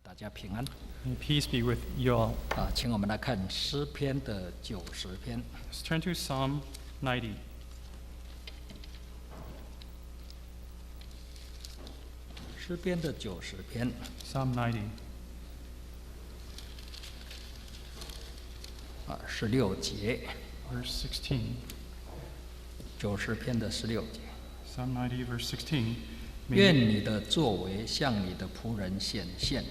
大家平安。 May peace be with you all. 请我们来看诗篇的90篇。 Let's turn to Psalm 90. 诗篇的90篇， Psalm 90, 16节， verse 16. 90篇的16节。 Psalm 90, verse 16. 愿你的作为向你的仆人显现，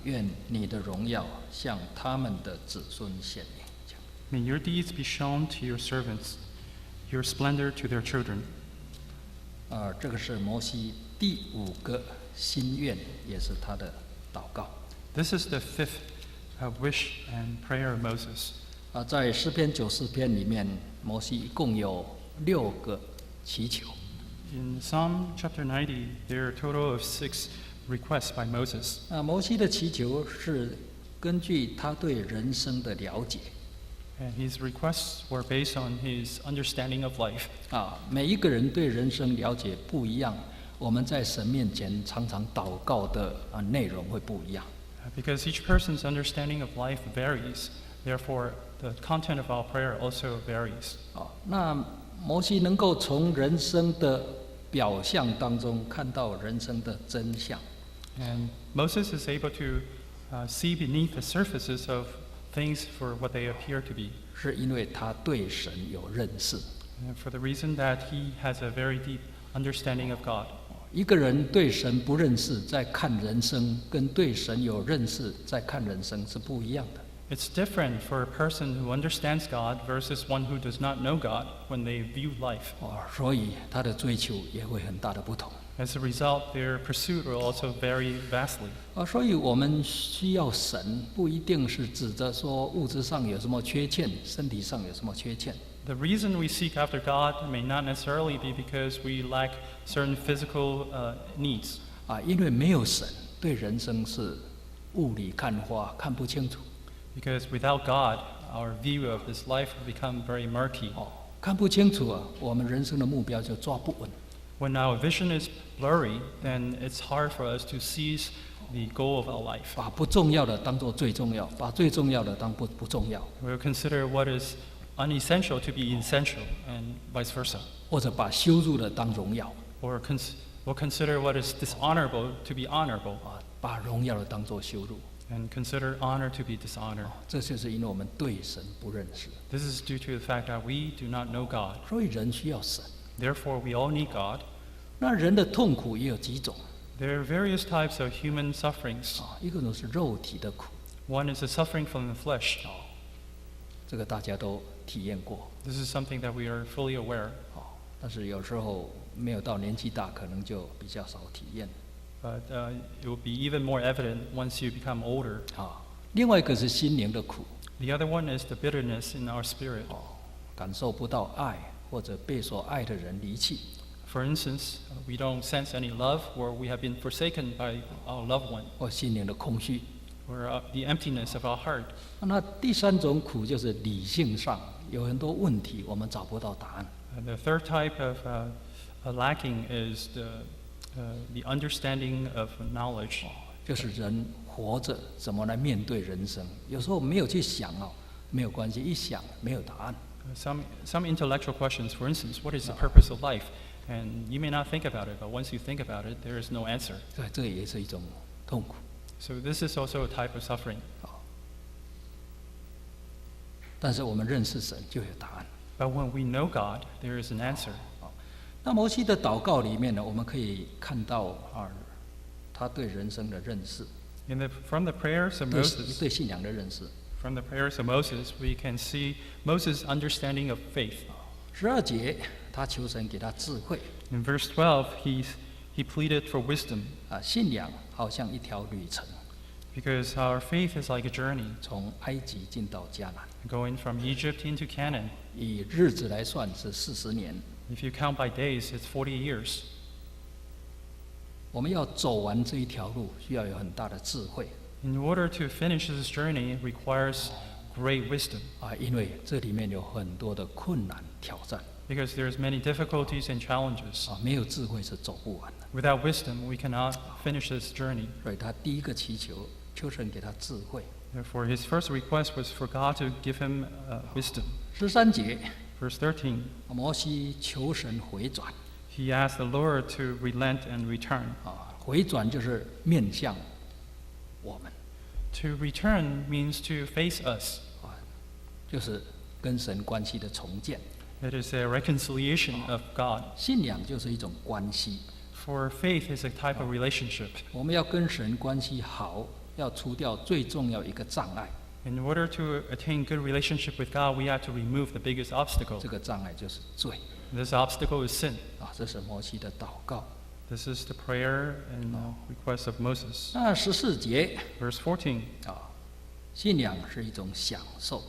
愿你的荣耀向他们的子孙显明。 May your deeds be shown to your servants, your splendor to their children. 这个是摩西第5个心愿，也是他的祷告。 This is the fifth wish and prayer of Moses. 在诗篇94篇里面，摩西一共有6个祈求。 In Psalm chapter 90, there are a total of 6 requests by Moses. 摩西的祈求是根据他对人生的了解。 And his requests were based on his understanding of life. 每一个人对人生了解不一样，我们在神面前常常祷告的内容会不一样。 Because each person's understanding of life varies, therefore the content of our prayer also varies. 那摩西能够从人生的表象当中看到人生的真相。 And Moses is able to see beneath the surfaces of things for what they appear to be. 是因为他对神有认识。 And for the reason that he has a very deep understanding of God. 一个人对神不认识，在看人生，跟对神有认识，在看人生是不一样的。 It's different for a person who understands God versus one who does not know God when they view life. 所以他的追求也会很大的不同。 As a result, their pursuit will also vary vastly. 所以我们需要神，不一定是指着说物质上有什么缺陷，身体上有什么缺陷。 The reason we seek after God may not necessarily be because we lack certain physical needs. 因为没有神，对人生是雾里看花，看不清楚。 Because without God, our view of this life will become very murky. 看不清楚我们人生的目标就抓不稳。 When our vision is blurry, then it's hard for us to seize the goal of our life. 把不重要的当作最重要，把最重要的当不重要， We'll consider what is unessential to be essential, and vice versa. 或者把羞辱的当荣耀， Or we'll consider what is dishonorable to be honorable, 把荣耀的当作羞辱。 and consider honor to be dishonor. 这就是因为我们对神不认识， This is due to the fact that we do not know God. 所以人需要神。 Therefore, we all need God. 那人的痛苦也有几种， There are various types of human sufferings. 一种是肉体的苦， One is the suffering from the flesh. 这个大家都体验过。 This is something that we are fully aware. 但是有时候没有到年纪大，可能就比较少体验。 But it will be even more evident once you become older. 另外一个是心灵的苦， The other one is the bitterness in our spirit. 感受不到爱，或者被所爱的人离弃。 For instance, we don't sense any love, or we have been forsaken by our loved one, 或心灵的空虚。 or the emptiness of our heart. 那第三种苦就是理性上有很多问题，我们找不到答案。 The third type of lacking is the understanding of knowledge. 就是人活着怎么来面对人生，有时候没有去想没有关系，一想没有答案。 Some intellectual questions, for instance, what is the purpose of life? And you may not think about it, but once you think about it, there is no answer. 这也是一种痛苦。 So this is also a type of suffering. 但是我们认识神就有答案。 But when we know God, there is an answer. 那摩西的祷告里面呢，我们可以看到他对人生的认识， From the prayers of Moses, 对信仰的认识。 from the prayers of Moses, we can see Moses' understanding of faith. 12节，他求神给他智慧。 In verse 12, he pleaded for wisdom, 信仰好像一条旅程， because our faith is like a journey, 从埃及进到迦南， going from Egypt into Canaan. 以日子来算是40年。 If you count by days, it's 40 years. 我们要走完这一条路，需要有很大的智慧。 In order to finish this journey, it requires great wisdom, 因为这里面有很多的困难挑战。because there's many difficulties and challenges. 没有智慧是走不完的。 Without wisdom, we cannot finish this journey. 所以他第一个祈求，求神给他智慧。 Therefore, his first request was for God to give him wisdom. 13节， Verse 13, 摩西求神回转。 he asked the Lord to relent and return. 回转就是面向我们， To return means to face us. 就是跟神关系的重建。 It is a reconciliation of God. 信仰就是一种关系， For faith is a type of relationship. 我们要跟神关系好，要除掉最重要一个障碍。 In order to attain good relationship with God, we have to remove the biggest obstacle. 这个障碍就是罪 This obstacle is sin. 这是摩西的祷告。 This is the prayer and request of Moses. 那14节 Verse 14, 信仰是一种享受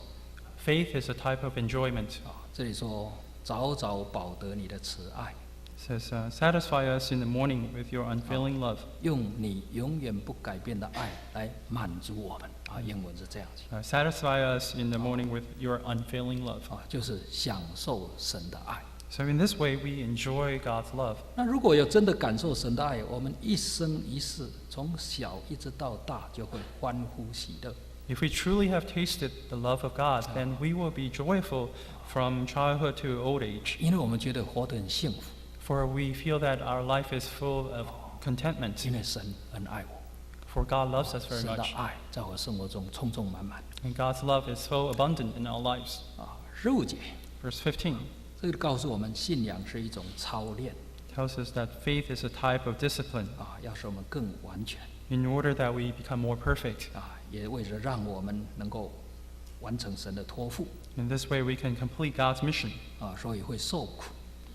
faith is a type of enjoyment. 这里说早早饱得你的慈爱， It says, satisfy us in the morning with your unfailing love. 用你永远不改变的爱来满足我们英文是这样子 Satisfy us in the morning with your unfailing love. 就是享受神的爱。 So in this way, we enjoy God's love. 那如果有真的感受神的爱，我们一生一世，从小一直到大，就会欢呼喜乐。 If we truly have tasted the love of God, then we will be joyful from childhood to old age. 因为我们觉得活得很幸福， For we feel that our life is full of contentment. 因为神很爱我， For God loves us very 神的 much. 爱在我生活中充充满满。 And God's love is so abundant in our lives. 15节， Verse 15这个告诉我们，信仰是一种操练 tells us that faith is a type of discipline 要使我们更完全 in order that we become more perfect. 也为了让我们能够完成神的托付 In this way, we can complete God's mission. 所以会受苦，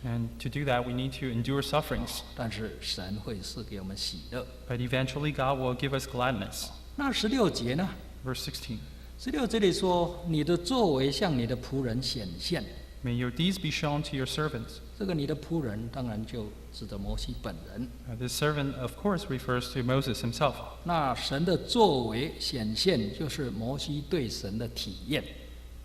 And to do that, we need to endure sufferings. 但是神会赐给我们喜乐。 But eventually, God will give us gladness. 那16节呢？ Verse 16, 16这里说，你的作为向你的仆人显现。 may your deeds be shown to your servants. 这个你的仆人当然就指的摩西本人。 This servant, of course, refers to Moses himself. 那神的作为显现，就是摩西对神的体验。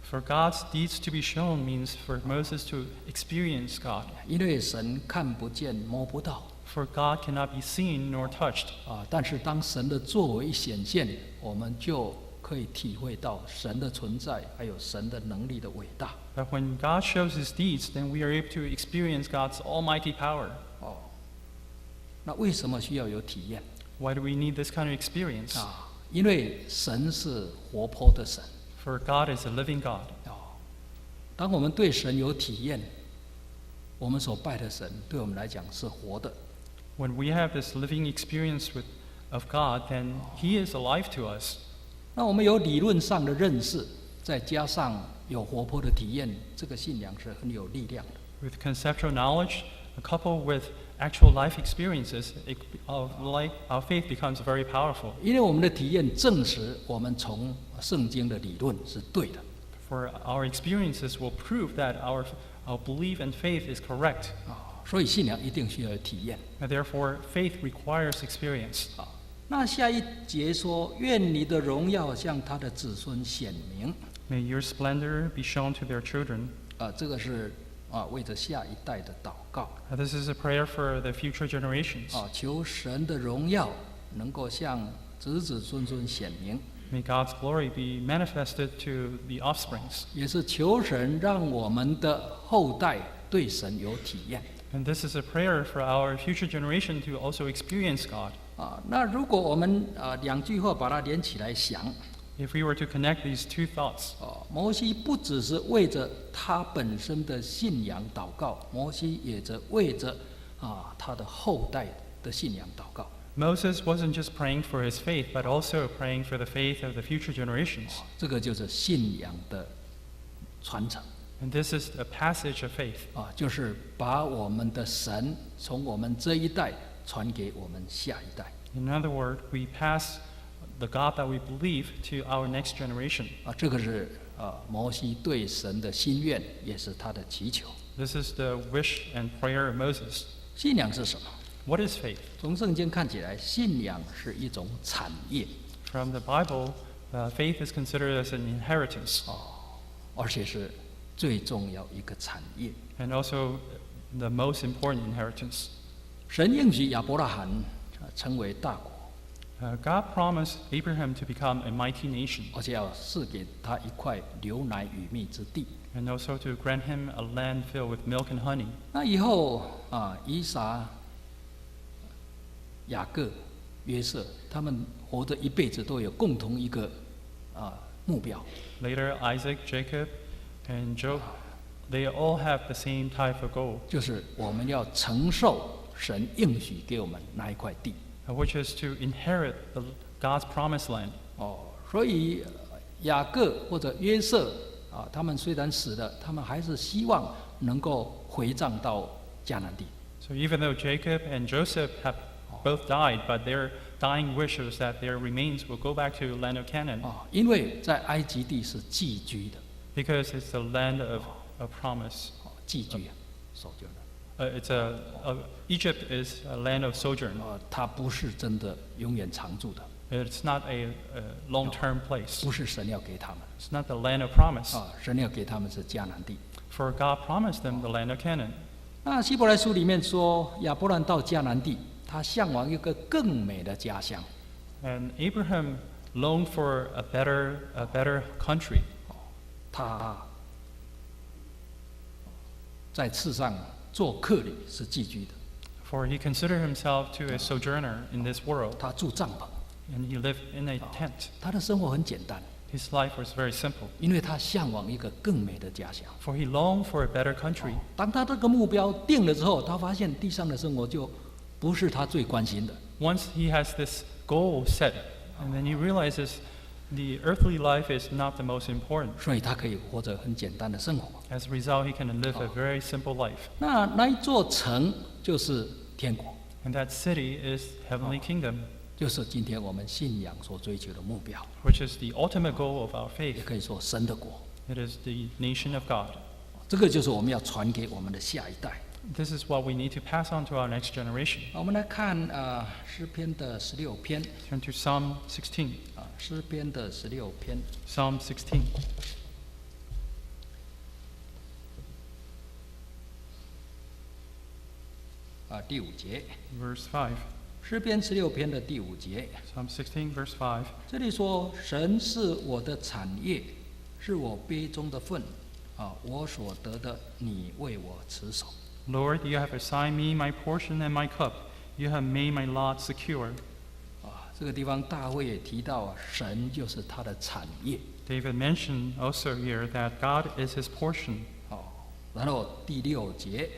For God's deeds to be shown means for Moses to experience God. 因为神看不见摸不到 For God cannot be seen nor touched. 但是当神的作为一显现，我们就可以体会到神的存在，还有神的能力的伟大。 But when God shows his deeds, then we are able to experience God's almighty power. 那为什么需要有体验 Why do we need this kind of experience? 因为神是活泼的神。 For God is a living God. 当我们对神有体验，我们所拜的神对我们来讲是活的。 When we have this living experience of God, then he is alive to us. 那我们有理论上的认识，再加上有活泼的体验，这个信仰是很有力量的。 With conceptual knowledge, coupled with actual life experiences, our faith becomes very powerful. 因为我们的体验证实我们从圣经的理论是对的。 For our experiences will prove that our belief and faith is correct. 所以信仰一定需要有体验。 And therefore, faith requires experience. 那下一节说：“愿你的荣耀向他的子孙显明。 May your splendor be shown to their children. ”这个是为着下一代的祷告。 This is a prayer for the future generations. 求神的荣耀能够向子子孙孙显明。 May God's glory be manifested to the offsprings. 也是求神让我们的后代对神有体验。 And this is a prayer for our future generation to also experience God. 那如果我们两句话把它连起来想， If we were to connect these two thoughts, 摩西不只是为着他本身的信仰祷告，摩西也在为着他的后代的信仰祷告。 Moses wasn't just praying for his faith, but also praying for the faith of the future generations. 这个就是信仰的传承 And this is a passage of faith. 就是把我们的神从我们这一代传给我们下一代。 In other words, we pass the God that we believe to our next generation. 这个是摩西对神的心愿，也是他的祈求。 This is the wish and prayer of Moses. 信仰是什么？ What is faith? 从圣经看起来，信仰是一种产业， From the Bible, faith is considered as an inheritance. 而且是最重要一个产业。 and also the most important inheritance. 神应许亚伯拉罕成为大国， God promised Abraham to become a mighty nation, 而且要赐给他一块流奶与蜜之地。 and also to grant him a land filled with milk and honey. 那以后以撒、雅各、约瑟，他们活着一辈子都有共同一个目标， Later, Isaac, Jacob, and Job, they all have the same type of goal, 就是我们要承受神应许给我们那一块地。 which is to inherit God's promised land. 所以雅各或者约瑟他们虽然死了，他们还是希望能够回葬到迦南地。 So even though Jacob and Joseph have both died, but their dying wishes that their remains will go back to the land of Canaan, 因为在埃及地是寄居的， because it's the land of promise. 寄居守旧的。 Egypt is a land of sojourn. 它不是真的永远常住的， It's not a long-term place. 不是神要给他们 It's not the land of promise. 神要给他们是迦南地。 For God promised them the land of Canaan. 那希伯来书里面说，亚伯兰到迦南地，他向往一个更美的家乡。 And Abraham longed for a better country. 他在世上做客旅是寄居的， For he considered himself to a sojourner in this world, 他住帐篷， and he lived in a tent. 他的生活很简单， His life was very simple, 因为他向往一个更美的家乡。 for he longed for a better country. 当他这个目标定了之后，他发现地上的生活就不是他最关心的。 Once he has this goal set, and then he realizes the earthly life is not the most important. 所以他可以活着很简单的生活。 As a result, he can live a very simple life. 那一座城就是天国， And that city is heavenly kingdom, 就是今天我们信仰所追求的目标， which is the ultimate goal of our 也 faith. 可以说神的国。 It is the nation of God. 这个就是我们要传给我们的下一代。 This is what we need to pass on to our next generation. 我们来看诗篇的16篇 Turn to Psalm 16. 诗篇的16篇 Psalm 16. 第5节， Verse 5. 诗篇16篇的第5节， Psalm 16, verse 5. 这里说：“神是我的产业，是我杯中的份，我所得的，你为我持守。” Lord, you have assigned me my portion and my cup. You have made my lot secure. 这个地方大卫也提到神就是他的产业。 David mentioned also here that God is his portion. 然后第6节，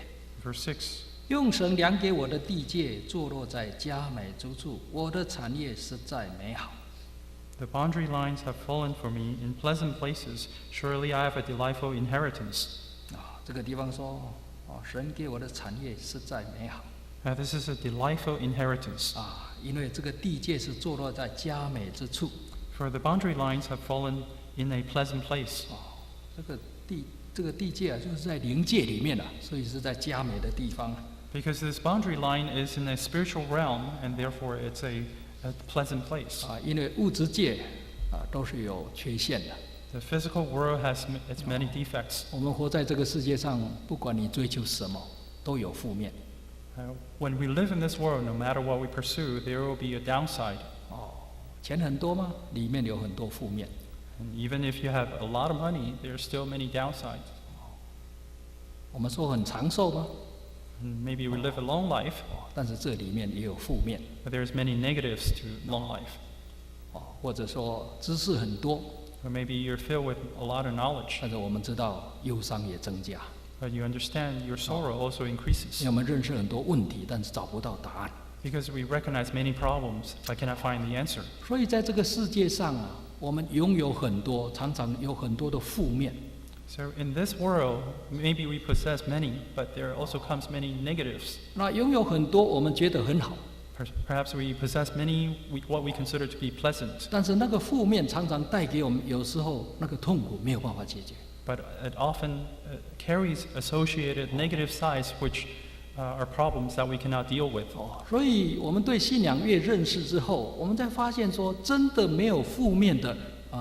Verse 6. 用绳量给我的地界，坐落在佳美之处，我的产业实在美好。 The boundary lines have fallen for me in pleasant places. Surely I have a delightful inheritance. 这个地方说，神给我的产业实在美好。 This is a delightful inheritance. 因为这个地界是坐落在佳美之处。 For the boundary lines have fallen in a pleasant place. 这个地界就是在灵界里面所以是在佳美的地方。 Because this boundary line is in a spiritual realm, and therefore it's a pleasant place. 因为物质界都是有缺陷的。 The physical world has its many defects. 我们活在这个世界上，不管你追求什么，都有负面。 When we live in this world, no matter what we pursue, there will be a downside. 钱很多吗？里面有很多负面。 And even if you have a lot of money, there are still many downsides. 我们说很长寿吗？ And maybe we live a long life, 但是这里面也有负面。 but there's many negatives to long life. 或者说知识很多， Or maybe you're filled with a lot of knowledge, 但是我们知道忧伤也增加， but you understand your sorrow also increases. 因为我们认识很多问题，但是找不到答案。 Because we recognize many problems, but cannot find the answer. 所以在这个世界上我们拥有很多，常常有很多的负面。 So in this world, maybe we possess many, but there also comes many negatives. 那拥有很多，我们觉得很好， Perhaps we possess many what we consider to be pleasant, 但是那个负面常常带给我们，有时候那个痛苦没有办法解决。 but it often carries associated negative sides, which are problems that we cannot deal with. 所以我们对信仰越认识之后，我们才发现说，真的没有负面的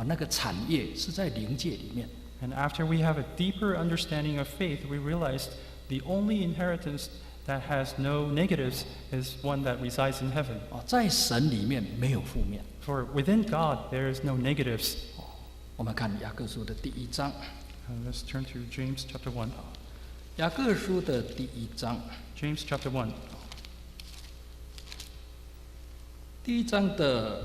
那个产业是在灵界里面。And after we have a deeper understanding of faith, we realized the only inheritance that has no negatives is one that resides in heaven. 在神里面没有负面。 For within God, there is no negatives. 我们看雅各书的第1章， Let's turn to James chapter 1. 雅各书的第1章， James chapter 1. 第1章的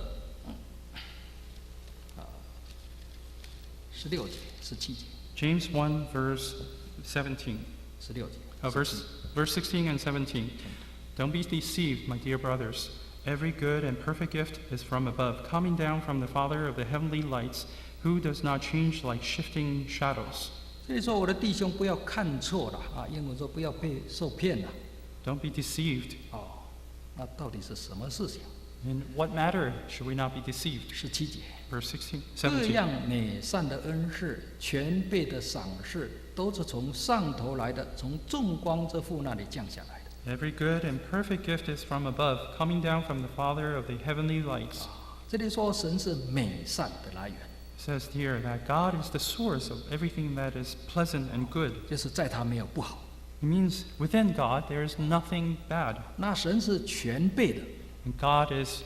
16节、17节、 James 1, verse 17. 16节。 Verse 16 and 17. Don't be deceived, my dear brothers. Every good and perfect gift is from above, coming down from the Father of the heavenly lights, who does not change like shifting shadows. 这里说我的弟兄不要看错了啊，英文说不要被受骗了。 Don't be deceived. 那到底是什么事情？ In what matter should we not be deceived? 17节。 Verse 16, 各 17. 样美善的恩赐、全备的赏赐，都是从上头来的，从众光之父那里降下来的。 Every good and perfect gift is from above, coming down from the Father of the heavenly lights. 这里说神是美善的来源， It says here that God is the source of everything that is pleasant and good. 就是在他没有不好。 It means within God there is nothing bad. 那神是全备的 And God is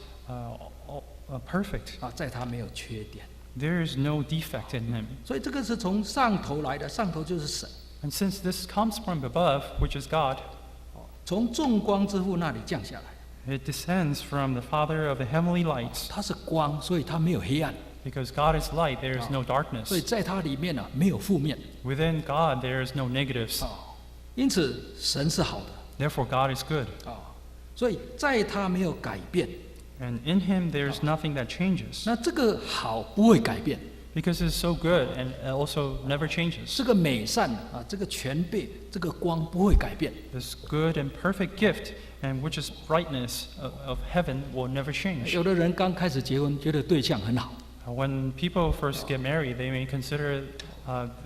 perfect. 在他没有缺点。 There is no defect in him. 所以这个是从上头来的，上头就是神， And since this comes from above, which is God, 从众光之父那里降下来。 it descends from the Father of the heavenly lights. 他是光，所以他没有黑暗， Because God is light, there is no 所以 darkness. 在他里面呢没有负面。 Within God, there is no negatives. 因此神是好的 Therefore, God is good. 所以在他没有改变。 And in him, there is nothing that changes. 那这个好不会改变， Because it's so good and also never changes. 这个美善这个全备，这个光不会改变。 This good and perfect gift, and which is brightness of heaven, will never change. 有的人刚开始结婚，觉得对象很好， When people first get married, they may consider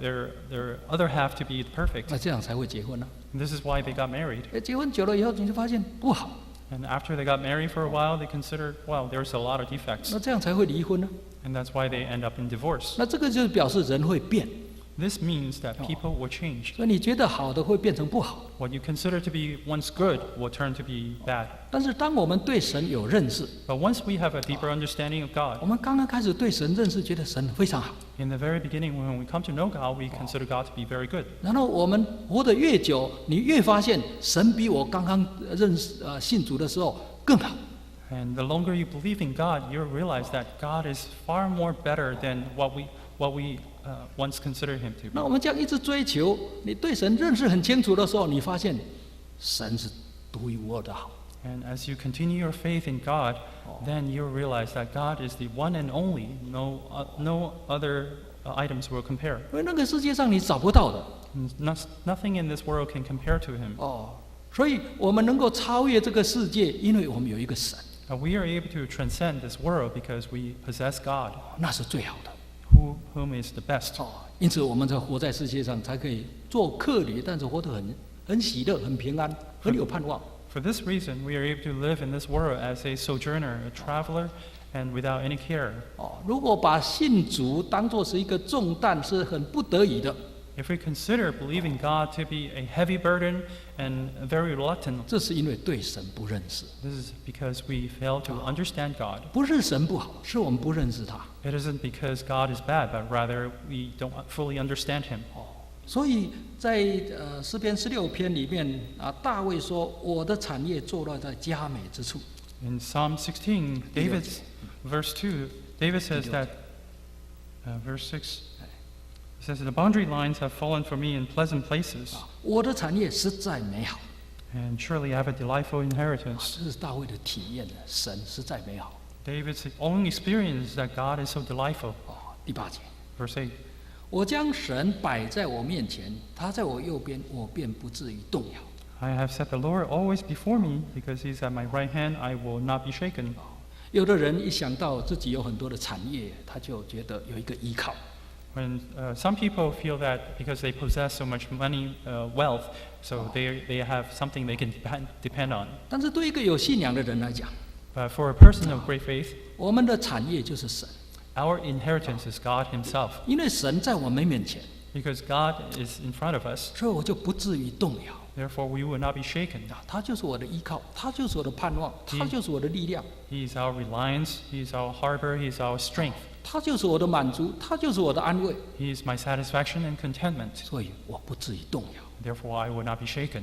their other half to be perfect. 那这样才会结婚呢。 And this is why they got married. 结婚久了以后，你就发现不好， And after they got married for a while, they considered, well, there's a lot of defects. 那这样才会离婚呢。 And that's why they end up in divorce. 那这个就是表示人会变， This means that people will change. 所以你觉得好的会变成不好。 What you consider to be once good will turn to be bad. 但是当我们对神有认识， But once we have a deeper understanding of 我 God, 们刚刚开始对神认识，觉得神非常好。 in the very beginning, when we come to know God, we consider God to be very good. 然后我们活得越久，你越发现神比我刚刚信主的时候更好。 And the longer you believe in God, you realize that God is far more better than what we once considered Him to 那 be. 我们这样一直追求，你对神认识很清楚的时候，你发现神是独一无二的好。 And as you continue your faith in God, then you realize that God is the one and only. No other items will compare. 因为那个世界上你找不到的 Nothing in this world can compare to Him. 所以我们能够超越这个世界，因为我们有一个神， We are able to transcend this world because we possess God, 那是最好的。 whom is the best. 因此我们才活在世界上，才可以做客旅，但是活得很喜乐、很平安、很有盼望。 For this reason, we are able to live in this world as a sojourner, a traveler, and without any care. 如果把信主当作是一个重担，是很不得已的， If we consider believing God to be a heavy burden and very reluctant, 这是因为对神不认识， this is because we fail to understand God. 不是神不好，是我们不认识他。 It isn't because God is bad, but rather we don't fully understand Him. 所以在诗篇16篇里面大卫说：“我的产业坐落在佳美之处。” In Psalm 16, verse 2, David says that, verse 6, it says, "The boundary lines have fallen for me in pleasant places, 我的产业实在美好， and surely I have a delightful inheritance." 这是大卫的体验，神实在美好。 David's own experience is that God is so delightful. 第8节， Verse 8, 我将神摆在我面前，他在我右边，我便不至于动摇。 I have set the Lord always before me, because He's at my right hand, I will not be shaken. 有的人一想到自己有很多的产业，他就觉得有一个依靠。 When some people feel that because they possess so much money, wealth, so they have something they can depend on. 但是对一个有信仰的人来讲， But for a person of great faith, 我们的产业就是神， our inheritance is God Himself, 因为神在我们面前， because God is in front of us. 所以我就不至于动摇。 Therefore, we will not be shaken. 他就是我的依靠，他就是我的盼望，他就是我的力量， He is our reliance, He is our harbor, He is our strength. 他就是我的满足，他就是我的安慰。 He is my satisfaction and contentment. 所以我不至于动摇。 Therefore, I will not be shaken.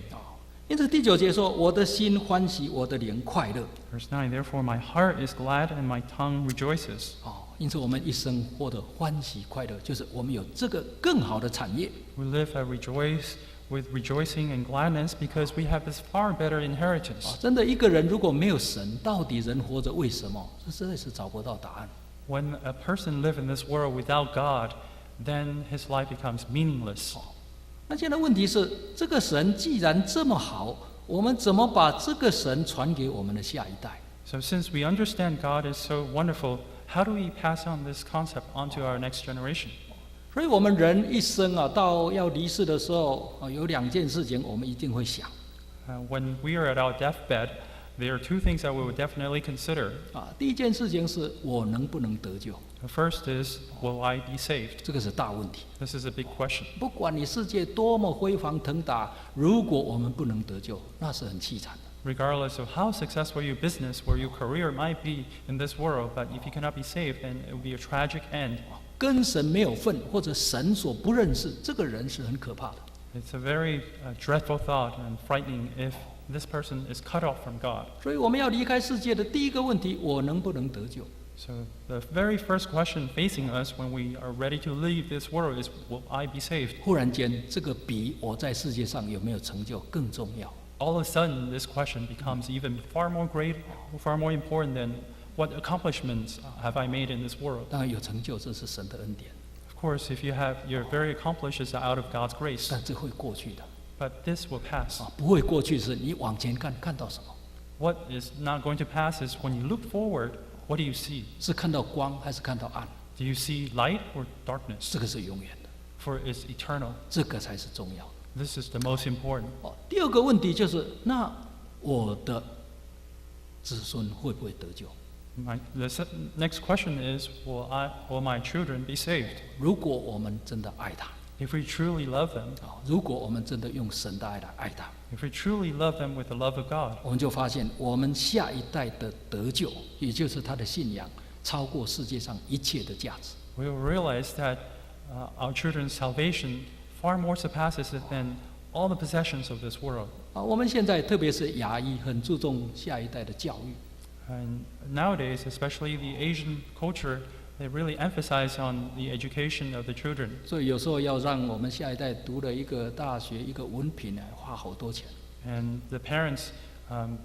因此第9节说：“我的心欢喜，我的灵快乐。” Verse 9, therefore my heart is glad and my tongue rejoices. 因此我们一生活得欢喜快乐，就是我们有这个更好的产业。 We live and rejoice with rejoicing and gladness because we have this far better inheritance. 真的，一个人如果没有神，到底人活着为什么？这实在是找不到答案。 When a person lives in this world without God, then his life becomes meaningless. 那现在问题是，这个神既然这么好，我们怎么把这个神传给我们的下一代？ So since we understand God is so wonderful, how do we pass on this concept onto our next generation? 所以我们人一生到要离世的时候，有2件事情我们一定会想。 When we are at our deathbed, there are 2 things that we will definitely consider. 第一件事情是我能不能得救， The first is, will I be saved? 这个是大问题。 This is a big question. 不管你世界多么辉煌腾达，如果我们不能得救，那是很凄惨的。 Regardless of how successful your business or your career might be in this world, but if you cannot be saved, then it will be a tragic end. 跟神没有份，或者神所不认识，这个人是很可怕的。 It's a very dreadful thought and frightening if this person is cut off from God. 所以我们要离开世界的第一个问题，我能不能得救？ So the very first question facing us when we are ready to leave this world is, will I be saved? 忽然间，这个比我在世界上有没有成就更重要。 All of a sudden, this question becomes even far more great, far more important than what accomplishments have I made in this world. 当然有成就，这是神的恩典， Of course, if you're very accomplished, it's out of God's grace. 但这会过去的。 But this will pass. 不会过去是你往前看，看到什么？ What is not going to pass is when you look forward, what do you see? 是看到光还是看到暗？ Do you see light or darkness? 这个是永远的， For it's eternal. 这个才是重要的。 This is the most important. 第二个问题就是，那我的子孙会不会得救？ Next question is, will my children be saved? 如果我们真的爱他， If we truly love them, 如果我们真的用神的爱来爱他， if we truly love them with the love of God, 我们就发现我们下一代的得救，也就是他的信仰，超过世界上一切的价值。 we will realize that our children's salvation far more surpasses it than all the possessions of this world. 我们现在特别是亚裔很注重下一代的教育， And nowadays, especially the Asian culture, they really emphasize on the education of the children. 所以有时候要让我们下一代读了一个大学一个文凭呢，花好多钱。 And the parents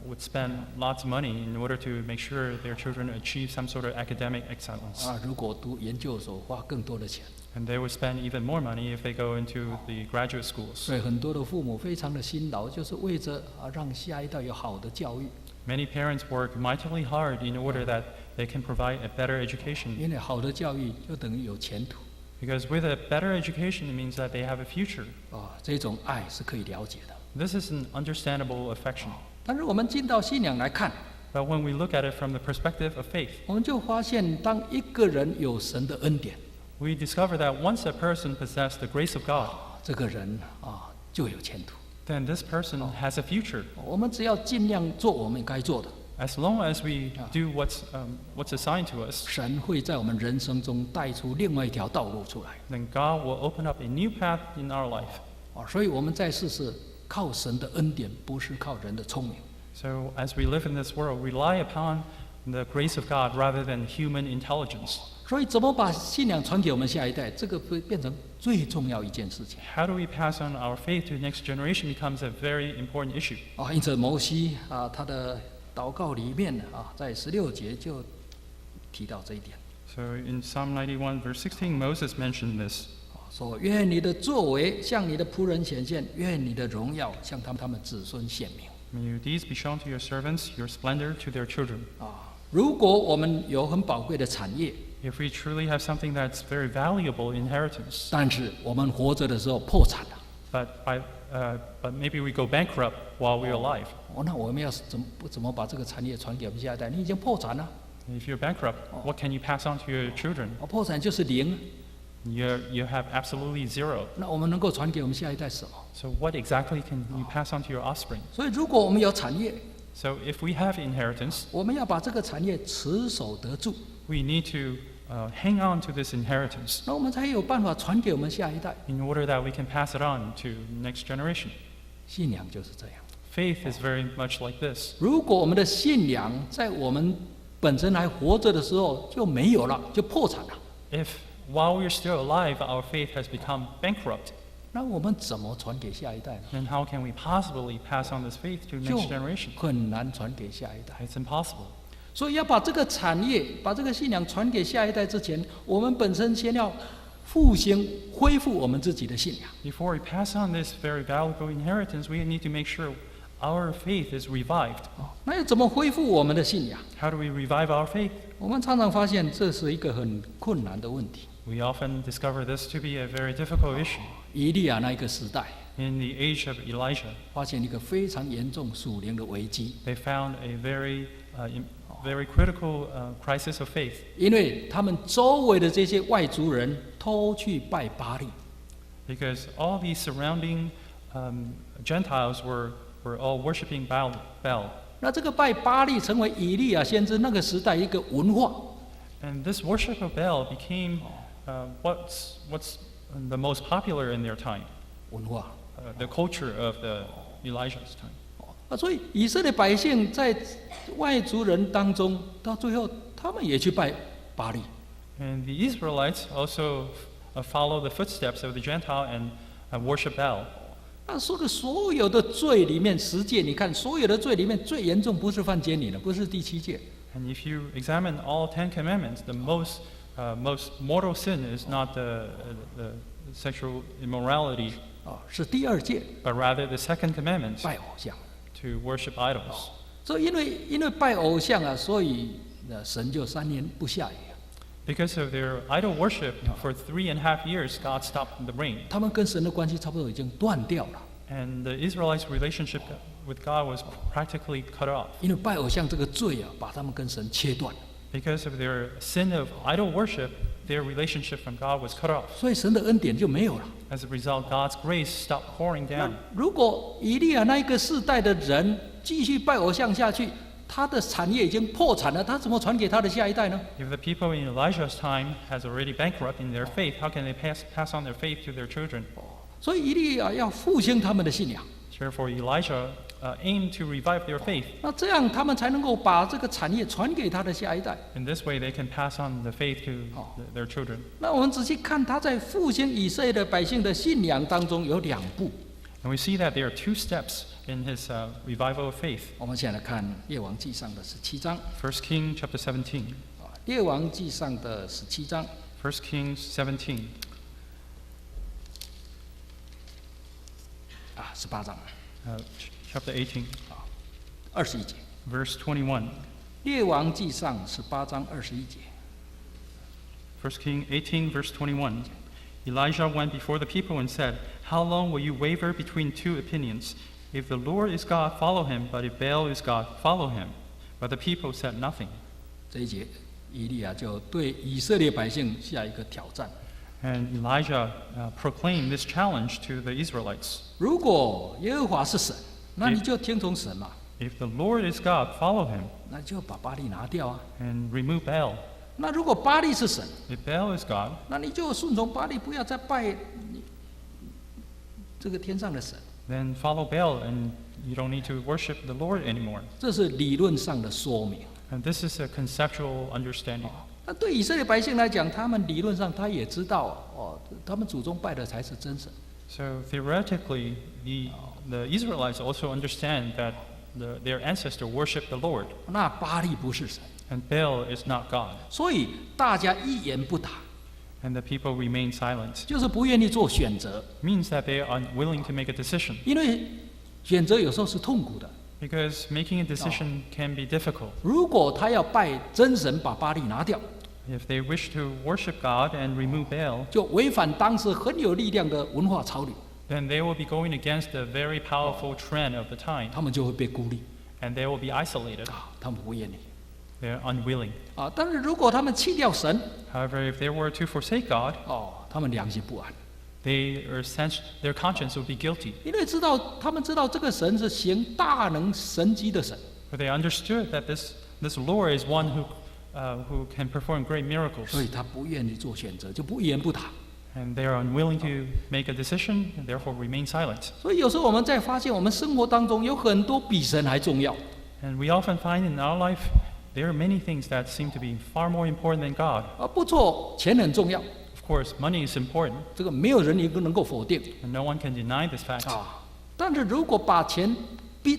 would spend lots of money in order to make sure their children achieve some sort of academic excellence. 如果读研究所花更多的钱。 And they would spend even more money if they go into the graduate schools. 所以很多的父母非常的辛劳，就是为着让下一代有好的教育。 Many parents work mightily hard in order that they can provide a better education. 因为好的教育就等于有前途。 Because with a better education, it means that they have a future. 这种爱是可以了解的。 This is an understandable affection. 但是我们进到信仰来看， But when we look at it from the perspective of faith, 我们就发现，当一个人有神的恩典， we discover that once a person possesses the grace of God, 这个人就有前途。 then this person has a future. 我们只要尽量做我们该做的， As long as we do what's assigned to us, 神会在我们人生中带出另外一条道路出来。 then God will open up a new path in our life. 所以我们在世是靠神的恩典，不是靠人的聪明。 So as we live in this world, rely upon the grace of God rather than human intelligence. 所以怎么把信仰传给我们下一代，这个会变成最重要一件事情。 How do we pass on our faith to the next generation becomes a very important issue. 因此摩西他的祷告里面在16节就提到这一点。 So in Psalm 91, verse 16, Moses mentioned this. 说愿你的作为向你的仆人显现，愿你的荣耀向他们子孙显明。 May these be shown to your servants, your splendor to their children. 如果我们有很宝贵的产业， If we truly have something that's very valuable inheritance, 但是我们活着的时候破产了， but maybe we go bankrupt while we're alive. 那我们要怎么把这个产业传给我们下一代？你已经破产了， If you're bankrupt, what can you pass on to your children? 破产就是零， You have absolutely zero. 那我们能够传给我们下一代什么？ So what exactly can you pass on to your offspring? 所以如果我们有产业， So if we have inheritance, 我们要把这个产业持守得住， we need to hang on to this inheritance 那我们才有办法传给我们下一代。 in order that we can pass it on to next generation. 信仰就是这样。 Faith is very much like this. 如果我们的信仰在我们本身还活着的时候就没有了，就破产了， If while we're still alive, our faith has become bankrupt, 那我们怎么传给下一代呢？ then how can we possibly pass on this faith to 就 next generation? 很难传给下一代。 It's impossible. 所以要把这个产业、把这个信仰传给下一代之前，我们本身先要复兴、恢复我们自己的信仰。 Before we pass on this very valuable inheritance, we need to make sure our faith is revived. 那要怎么恢复我们的信仰？ How do we revive our faith? 我们常常发现这是一个很困难的问题。 We often discover this to be a very difficult issue. 以利亚那一个时代， In the age of Elijah, 发现一个非常严重属灵的危机， they found a very critical crisis of faith 因为他们周围的这些外族人都去拜巴力， because all these surrounding Gentiles were all worshiping Baal. 那这个拜巴力成为以利亚先知那个时代一个文化。 And this worship of Baal became what's the most popular in their time, 文化 the culture of Elijah's time. 所以以色列百姓在外族人当中，到最后他们也去拜巴力。 And the Israelites also follow the footsteps of the Gentile and worship Baal. 那说的所有的罪里面，10诫，你看所有的罪里面最严重不是犯奸淫了，不是第7诫， And if you examine all 10 commandments, the most mortal sin is not the sexual immorality, 是第2诫， but rather the second commandment 拜偶像。 to worship idols. 所以因为拜偶像啊，所以神就3年不下雨。 Because of their idol worship, for 3.5 years, God stopped the rain. 他们跟神的关系差不多已经断掉了， And the Israelites' relationship with God was practically cut off. 因为拜偶像这个罪啊，把他们跟神切断了。 Because of their sin of idol worship, their relationship from God was cut off. 所以神的恩典就没有了。 As a result, God's grace stopped pouring 那 down. 如果以利亚那一个世代的人继续拜偶像下去，他的产业已经破产了，他怎么传给他的下一代呢？ If the people in Elijah's time has already bankrupt in their faith, how can they pass on their faith to their children? 所以以利亚要复兴他们的信仰， Therefore, Elijah aimed to revive their faith. 那这样他们才能够把这个产业传给他的下一代。 In this way, they can pass on the faith to their children. 那我们仔细看他在复兴以色列的百姓的信仰当中有2步。 And we see that there are 2 steps in his revival of faith. 我们现在来看列王记上的17章。 1 Kings chapter 17. 列王记上的17章。 1 Kings 17. 18章。Chapter 18. 21节。 Verse 21. 列王记上18章21节。 1 Kings 18, verse 21. Elijah went before the people and said, How long will you waver between 2 opinions? If the Lord is God, follow him, but if Baal is God, follow him. But the people said nothing. 这一节，以利亚就对以色列百姓下一个挑战。 And Elijah proclaimed this challenge to the Israelites. 如果耶和华是神，那你就听从神嘛， If the Lord is God, follow him 那就把巴力拿掉啊。 and remove Baal. 那如果巴力是神， If Baal is God, 那你就顺从巴力，不要再拜这个天上的神。 then follow Baal and you don't need to worship the Lord anymore. 这是理论上的说明。 And this is a conceptual understanding. 那对以色列百姓来讲，他们理论上他也知道他们祖宗拜的才是真神。 So theoretically, the Israelites also understand that their ancestor worshiped the Lord, 那巴力不是神， and Baal is not God. 所以大家一言不答， And the people remain silent. 就是不愿意做选择， Means that they are unwilling to make a decision. 因为选择有时候是痛苦的。 Because making a decision can be difficult. 如果他要拜真神，把巴力拿掉， If they wish to worship God and remove Baal, 就违反当时很有力量的文化潮流， then they will be going against the very powerful trend of the time, 他们就会被孤立 and they will be isolated. 他们不愿意。They're unwilling. 但是如果他们弃掉神， However, if they were to forsake God, 他们良心不安， their conscience would be guilty. 因为他们知道这个神是行大能神迹的神， For they understood that this Lord is one who can perform great miracles. 所以他不愿意做选择，就不一言不答。 And they are unwilling to make a decision, and therefore remain silent. 所以有时候我们在发现，我们生活当中有很多比神还重要。 And we often find in our life there are many things that seem to be far more important than God. 不错，钱很重要， Of course, money is important, 这个没有人能够否定。 and no one can deny this fact. 但是如果把钱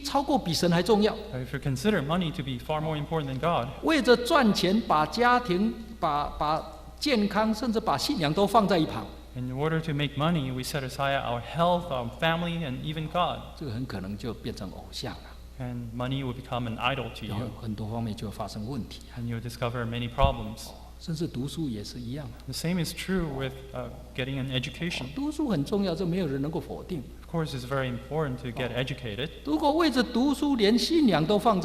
超过比神还重要， But if you consider money to be far more important than God, 为着赚钱，把家庭、把健康，甚至把信仰都放在一旁， in order to make money, we set aside our health, our family, and even God. 这个很可能就变成偶像了， And money will become an idol to 然后 you, 很多方面就会发生问题， and you'll discover many problems. 甚至读书也是一样。 The same is true with getting an education. 读书很重要，这没有人能够否定。 Of course, it's very important to get educated, 如果为着读书连信仰都放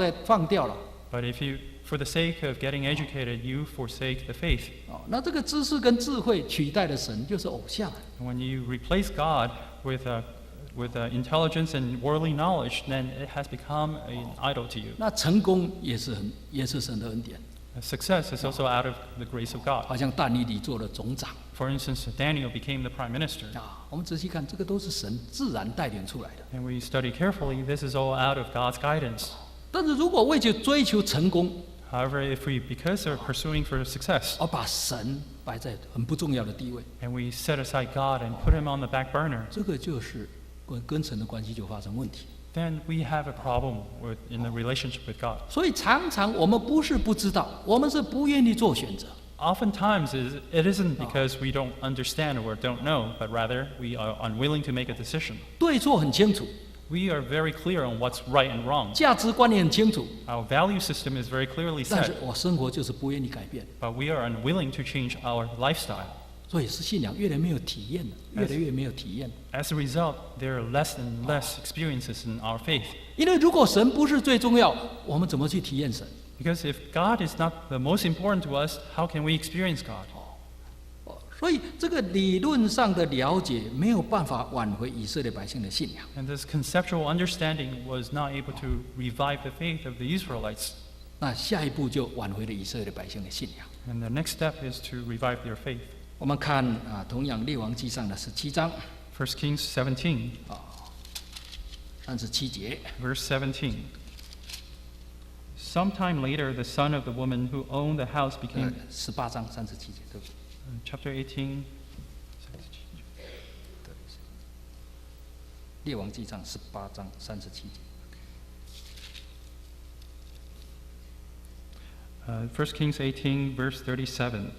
掉了， but if you, for the sake of getting educated, you forsake the faith. 那这个知识跟智慧取代了神，就是偶像。 And when you replace God with intelligence and worldly knowledge, then it has become an idol to you. 那成功也是神的恩典， Success is also out of the grace of God. 好像但以理做了总长 For instance, Daniel became the prime minister. 我们仔细看，这个都是神自然带领出来的。 And we study carefully, this is all out of God's guidance. 但是如果为着追求成功， However, if we, because we're pursuing for success, 而把神摆在很不重要的地位， and we set aside God and put him on the back burner, 这个就是跟神的关系就发生问题。 then we have a problem in the relationship with God. 所以常常我们不是不知道，我们是不愿意做选择。 Oftentimes, it isn't because we don't understand or don't know, but rather we are unwilling to make a decision. 对错很清楚， We are very clear on what's right and wrong. 价值观也很清楚， Our value system is very clearly 但是 set, 我生活就是不愿意改变， but we are unwilling to change our lifestyle. 所以是信仰越来越没有体验了，越来越没有体验。 As a result, there are less and less experiences in our faith. 因为如果神不是最重要，我们怎么去体验神？ Because if God is not the most important to us, how can we experience God? 所以这个理论上的了解没有办法挽回以色列百姓的信仰。 And this conceptual understanding was not able to revive the faith of the Israelites. 那下一步就挽回了以色列百姓的信仰。 And the next step is to revive their faith. 我们看同样列王纪上的17章 1 Kings 17, 37节。 verse 17. Sometime later, the son of the woman who owned the house became... 18章37节，对不对？ chapter 18. 列王纪上18章37节。 1 Kings 18, verse 37.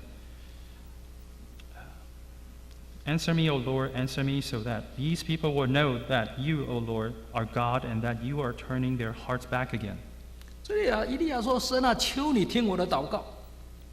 Answer me, O Lord, answer me, so that these people will know that you, O Lord, are God, and that you are turning their hearts back again. 所以以利亚说：“神啊，求你听我的祷告。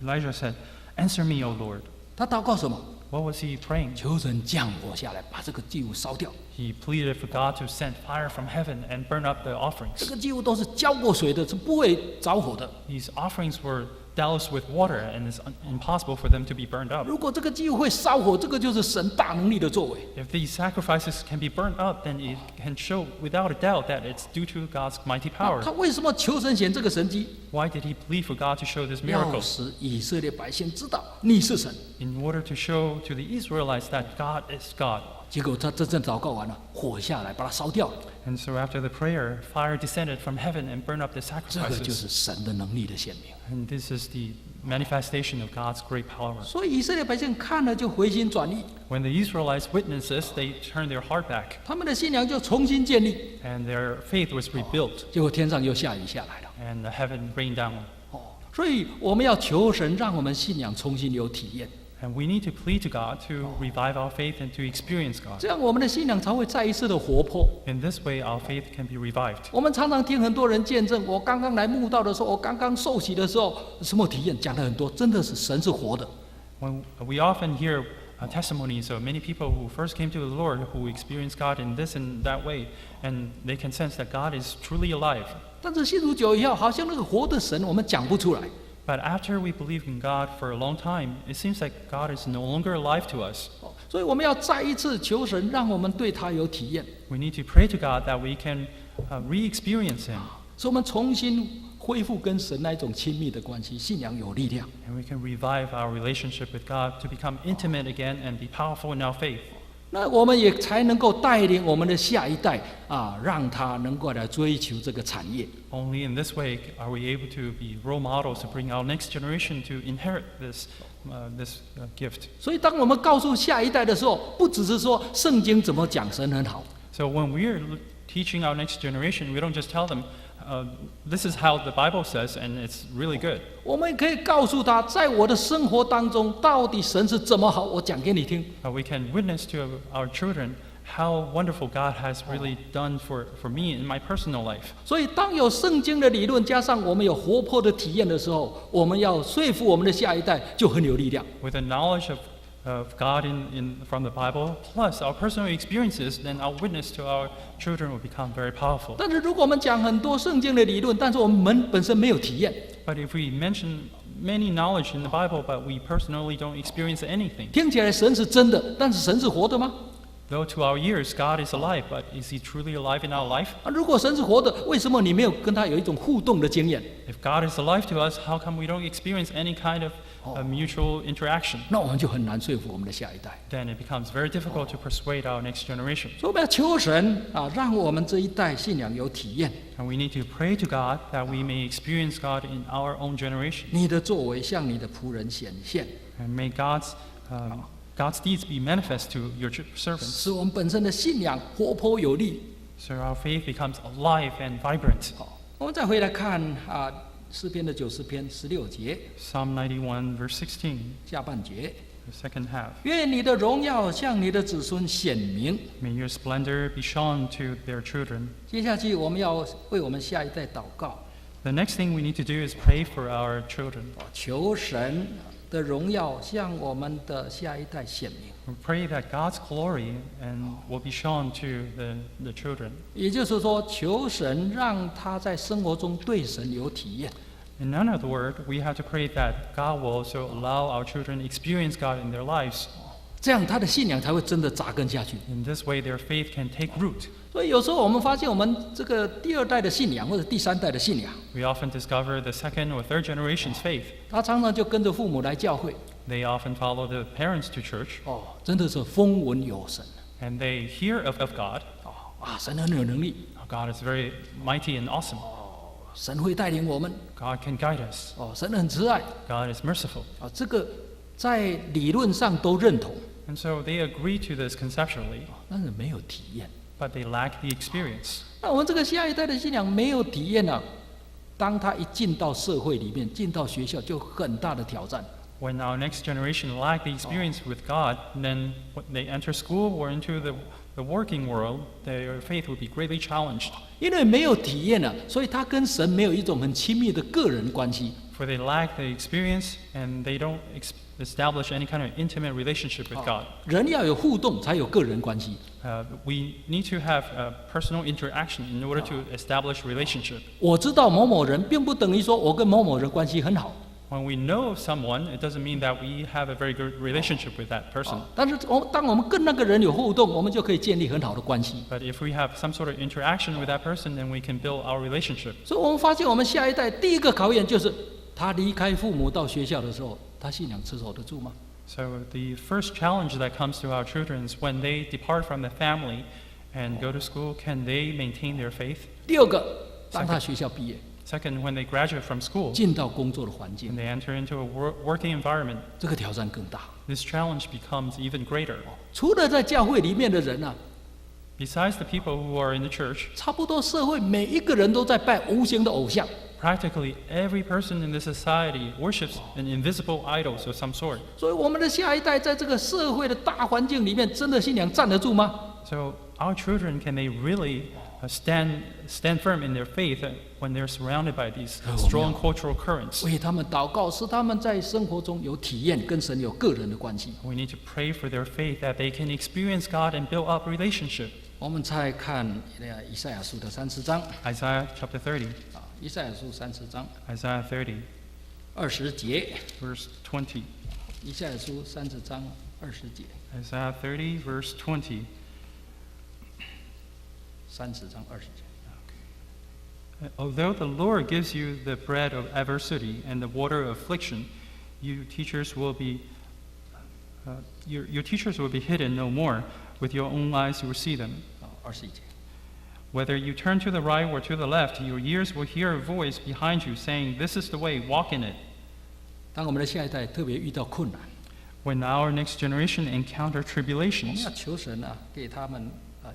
Elijah said, Answer me, O Lord. ”他祷告什么？ What was he praying? 求神降火下来，把这个祭物烧掉。 He pleaded for God to send fire from heaven and burn up the 这 offerings. 个祭物都是浇过水的，是不会着火的。 These offerings were doused with water, and it's impossible for them to be burned up. 如果这个祭物会烧火，这个就是神大能力的作为。 If these sacrifices can be burned up, then it can show without a doubt that it's due to God's mighty 那 power. 他为什么求神显这个神迹？ Why did he plead for God to show this 要 miracle? 使以色列百姓知道你是神。 In order to show to the Israelites that God is God. 结果他真正祷告完了，火下来把它烧掉了。 And so after the prayer, fire descended from heaven and burned up the 这个就 sacrifices. 是神的能力的显明。 And this is the manifestation of God's great power. 所以以色列百姓看了就回心转意， When the Israelites witnessed this, they turned their heart back, 他们的信仰就重新建立。 and their faith was rebuilt, 结果天上又下雨下来了。 and the heaven rained down. 所以我们要求神，让我们信仰重新有体验， And we need to plead to God to revive our faith and to experience God. 这样我们的信仰才会再一次的活泼。 In this way, our faith can be revived. 我们常常听很多人见证，我刚刚来慕道的时候，我刚刚受洗的时候，什么体验，讲了很多，真的是神是活的。 When we often hear testimonies of many people who first came to the Lord, who experienced God in this and that way, and they can sense that God is truly alive. 但是信主久以后，好像那个活的神我们讲不出来。But after we believe in God for a long time, it seems like God is no longer alive to us. 所以我们要再一次求神，让我们对他有体验。We need to pray to God that we can re-experience Him. 所以我们重新恢复跟神那一种亲密的关系，信仰有力量。And we can revive our relationship with God to become intimate again and be powerful in our faith. 那我们也才能够带领我们的下一代让他能够来追求这个产业。Only in this way are we able to be role models to bring our next generation to inherit this gift. 所以，当我们告诉下一代的时候，不只是说圣经怎么讲神很好。So when we're teaching our next generation, we don't just tell them, this is how the Bible says, and it's really good. 我们可以告诉他，在我的生活当中，到底神是怎么好，我讲给你听。We can witness to our children how wonderful God has really done for me in my personal life. 所以，当有圣经的理论加上我们有活泼的体验的时候，我们要说服我们的下一代，就很有力量。With the knowledge of God from the Bible, plus our personal experiences, then our witness to our children will become very powerful. 但是，如果我们讲很多圣经的理论，但是我们本身没有体验， But if we mention many knowledge in the Bible, but we personally don't experience anything, 听起来神是真的，但是神是活的吗？ though to our ears God is alive, but is He truly alive in our life? 如果神是活的，为什么你没有跟他有一种互动的经验？ If God is alive to us, how come we don't experience any kind of mutual interaction? 那我们就很难说服我们的下一代。 Then it becomes very difficult to persuade our next generation. 所以我们要求神让我们这一代信仰有体验。 And we need to pray to God that we may experience God in our own generation. 你的作为向你的仆人显现， And may God's deeds be manifest to your servants, 使我们本身的信仰活泼有力。 so our faith becomes alive and vibrant. 我们再回来看诗篇的90篇16节 Psalm 91, verse 16, 下半节， the second half. 愿你的荣耀向你的子孙显明。 May your splendor be shown to their children. 接下去我们要为我们下一代祷告， The next thing we need to do is pray for our children. 求神的荣耀向我们的下一代显明。 We pray that God's glory will be shown to the children. 也就是说，求神让他在生活中对神有体验。 In another word, we have to pray that God will also allow our children experience God in their lives. 这样他的信仰才会真的扎根下去。 In this way, their faith can take root. 所以有时候我们发现，我们这个第二代的信仰或者第三代的信仰， We often discover the second or third generation's faith. 他常常就跟着父母来教会， They often follow the parents to church, 真的是风闻有神， and they hear of God. 神很有能力， God is very mighty and awesome. 神会带领我们， God can guide us. 神很慈爱， God is merciful. 这个在理论上都认同， And so they agree to this conceptually, 但是没有体验。 but they lack the experience. 那我们这个下一代的信仰没有体验当他一进到社会里面，进到学校，就很大的挑战。 When our next generation lack the experience with God, then when they enter school or into the working world, their faith will be greatly challenged. 因为没有体验所以他跟神没有一种很亲密的个人关系。 For they lack the experience and they don't establish any kind of intimate relationship with God. 人要有互动，才有个人关系。 We need to have personal interaction in order to establish relationship. 我知道某某人，并不等于说我跟某某人关系很好。 When we know of someone, it doesn't mean that we have a very good relationship with that person. 但是当我们跟那个人有互动，我们就可以建立很好的关系。 But if we have some sort of interaction with that person, then we can build our relationship. 所以我们发现，我们下一代第一个考验就是，他离开父母到学校的时候，他信仰持守得住吗？ So the first challenge that comes to our children is when they depart from the family and go to school, can they maintain their faith? 第二个，当他学校毕业， Second, when they graduate from school 进到工作的环境 and，they enter into a working environment, 这个挑战更大。 this challenge becomes even greater. 除了在教会里面的人Besides the people who are in the church, 差不多社会每一个人都在拜无形的偶像。 practically every person in this society worships an invisible idols of some sort. 所以我们的下一代在这个社会的大环境里面，真的信仰站得住吗？ So our children, can they really stand firm in their faith when they're surrounded by these strong cultural currents? 为他们祷告，使他们在生活中有体验，跟神有个人的关系。 We need to pray for their faith that they can experience God and build up relationship. 我们再看以赛亚书的30章 Isaiah chapter 30. 啊，以赛亚书30章 Isaiah 30, 20节， verse 20. 以赛亚书30章20节， Isaiah 30, verse 20. 30章20节。 Although the Lord gives you the bread of adversity and the water of affliction, your teachers will be hidden no more. With your own eyes you will see them. 21节， Whether you turn to the right or to the left, your ears will hear a voice behind you saying, "This is the way, walk in it." 当我们的下一代特别遇到困难， When our next generation encounter 我们 tribulations, 要求神啊，给他们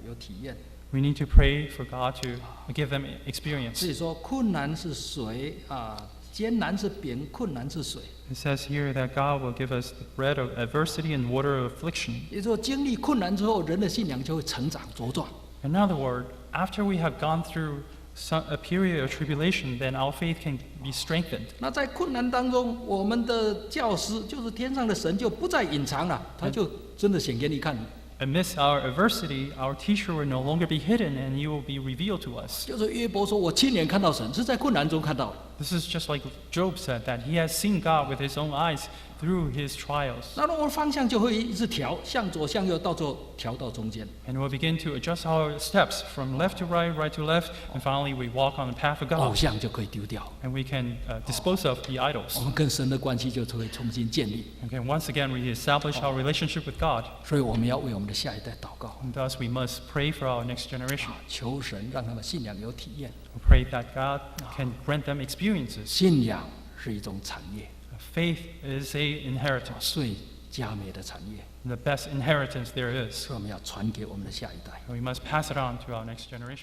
有体验。 we need to pray for God to give them 所 experience. 以说，困难是水啊，艰难是饼，困难是水。 It says here that God will give us the bread of adversity and water of affliction. 也就是说，经历困难之后，人的信仰就会成长茁壮。 In other words, after we have gone through a period of tribulation, then our faith can be strengthened. 那在困难当中，我们的教师就是天上的神，就不再隐藏了，他就真的显给你看。 Amidst our adversity, our teacher will no longer be hidden and you will be revealed to us. 就是约伯说：“我亲眼看到神，是在困难中看到的。” This is just like Job said, that he has seen God with his own eyes through his trials. 那我们方向就会一直调，向左向右，到最后调到中间。 And we'll begin to adjust our steps from left to right, right to left, and finally we walk on the path of 偶 God. 像就可以丢掉， And we can dispose of the 我 idols. 们跟神的关系就会重新建立。 Okay, once again, we establish our relationship with God. 所以我们要为我们的下一代祷告， And thus we must pray for our next generation. 求神让他们信仰有体验。 We pray that God can grant them experiences. 信仰是一种产业， Faith is a inheritance, 最佳美的产业， the best inheritance there is. 所以我们要传给我们的下一代。 And we must pass it on to our next generation.